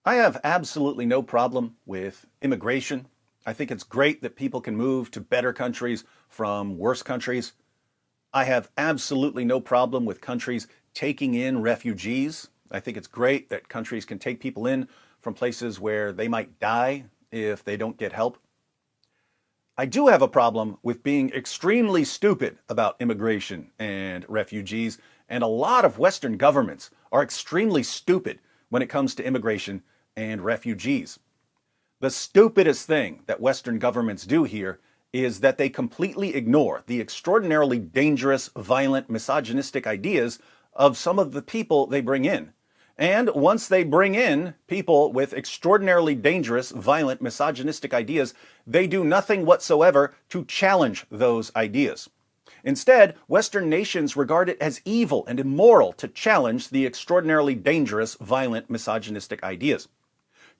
I have absolutely no problem with immigration. I think it's great that people can move to better countries from worse countries. I have absolutely no problem with countries taking in refugees. I think it's great that countries can take people in from places where they might die if they don't get help. I do have a problem with being extremely stupid about immigration and refugees, and a lot of Western governments are extremely stupid when it comes to immigration and refugees. The stupidest thing that Western governments do here is that they completely ignore the extraordinarily dangerous, violent, misogynistic ideas of some of the people they bring in. And once they bring in people with extraordinarily dangerous, violent, misogynistic ideas, they do nothing whatsoever to challenge those ideas. Instead, Western nations regard it as evil and immoral to challenge the extraordinarily dangerous, violent, misogynistic ideas.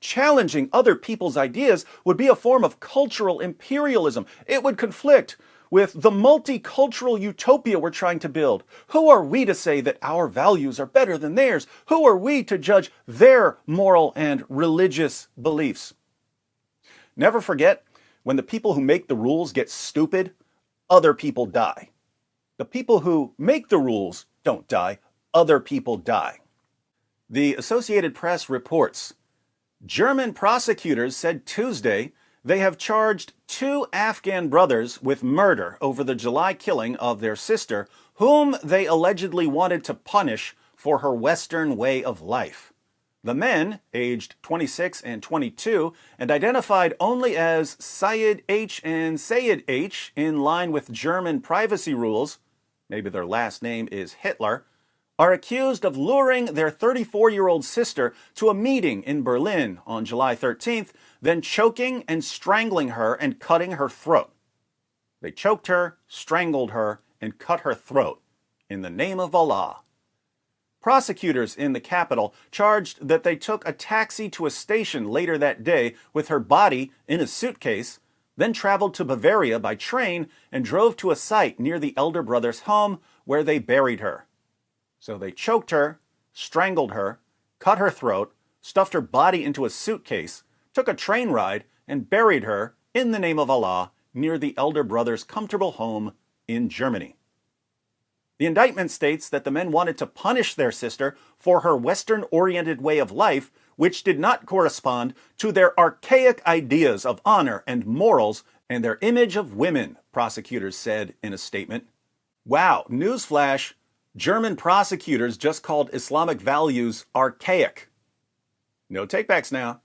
Challenging other people's ideas would be a form of cultural imperialism. It would conflict with the multicultural utopia we're trying to build. Who are we to say that our values are better than theirs? Who are we to judge their moral and religious beliefs? Never forget, when the people who make the rules get stupid, other people die. The people who make the rules don't die, other people die. The Associated Press reports German prosecutors said Tuesday they have charged two Afghan brothers with murder over the July killing of their sister, whom they allegedly wanted to punish for her Western way of life. The men, aged 26 and 22, and identified only as Syed H. and Sayed H. in line with German privacy rules, maybe their last name is Hitler, are accused of luring their 34-year-old sister to a meeting in Berlin on July 13th, then choking and strangling her and cutting her throat. They choked her, strangled her, and cut her throat in the name of Allah. Prosecutors in the capital charged that they took a taxi to a station later that day with her body in a suitcase, then traveled to Bavaria by train and drove to a site near the elder brother's home where they buried her. So they choked her, strangled her, cut her throat, stuffed her body into a suitcase, took a train ride, and buried her in the name of Allah near the elder brother's comfortable home in Germany. The indictment states that the men wanted to punish their sister for her Western-oriented way of life, which did not correspond to their archaic ideas of honor and morals and their image of women, prosecutors said in a statement. Wow, newsflash. German prosecutors just called Islamic values archaic. No takebacks now.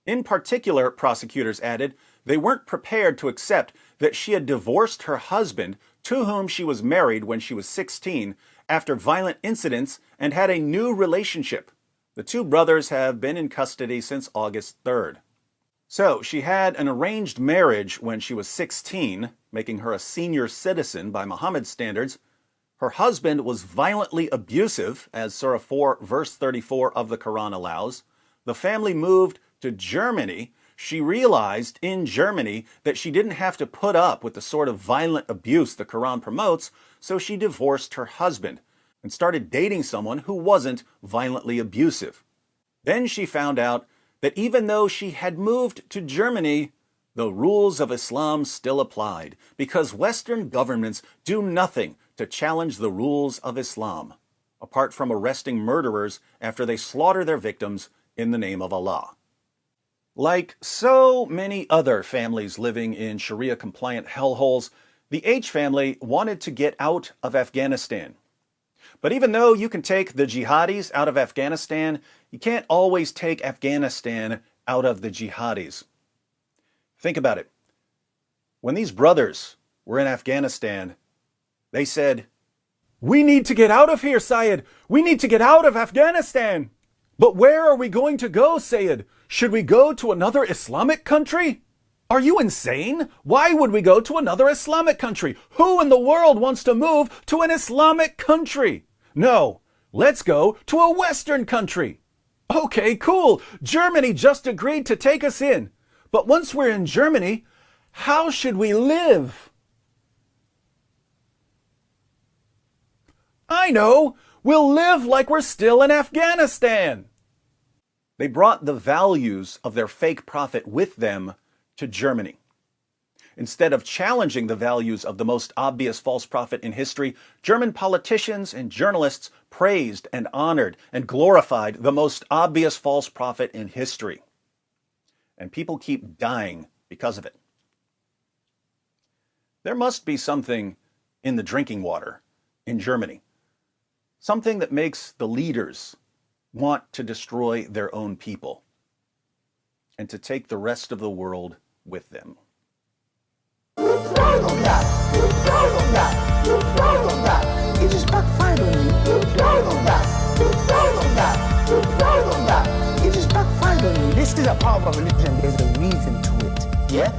In particular, prosecutors added, they weren't prepared to accept that she had divorced her husband, to whom she was married when she was 16, after violent incidents and had a new relationship. The two brothers have been in custody since August 3rd. So, she had an arranged marriage when she was 16, making her a senior citizen by Muhammad's standards. Her husband was violently abusive, as Surah 4, verse 34 of the Quran allows. The family moved to Germany. She realized in Germany that she didn't have to put up with the sort of violent abuse the Quran promotes, so she divorced her husband and started dating someone who wasn't violently abusive. Then she found out that even though she had moved to Germany, the rules of Islam still applied, because Western governments do nothing to challenge the rules of Islam, apart from arresting murderers after they slaughter their victims in the name of Allah. Like so many other families living in Sharia-compliant hellholes, the H family wanted to get out of Afghanistan. But even though you can take the jihadis out of Afghanistan, you can't always take Afghanistan out of the jihadis. Think about it. When these brothers were in Afghanistan, they said, "We need to get out of here, Syed. We need to get out of Afghanistan. But where are we going to go, Syed? Should we go to another Islamic country? Are you insane? Why would we go to another Islamic country? Who in the world wants to move to an Islamic country? No, let's go to a Western country. Okay, cool. Germany just agreed to take us in. But once we're in Germany, how should we live?" I know. We'll live like we're still in Afghanistan. They brought the values of their fake prophet with them to Germany. Instead of challenging the values of the most obvious false prophet in history, German politicians and journalists praised and honored and glorified the most obvious false prophet in history. And people keep dying because of it. There must be something in the drinking water in Germany, something that makes the leaders want to destroy their own people and to take the rest of the world with them. It just backfired on me. It just backfired on me. This is a part of a religion. There's a reason to it. Yeah?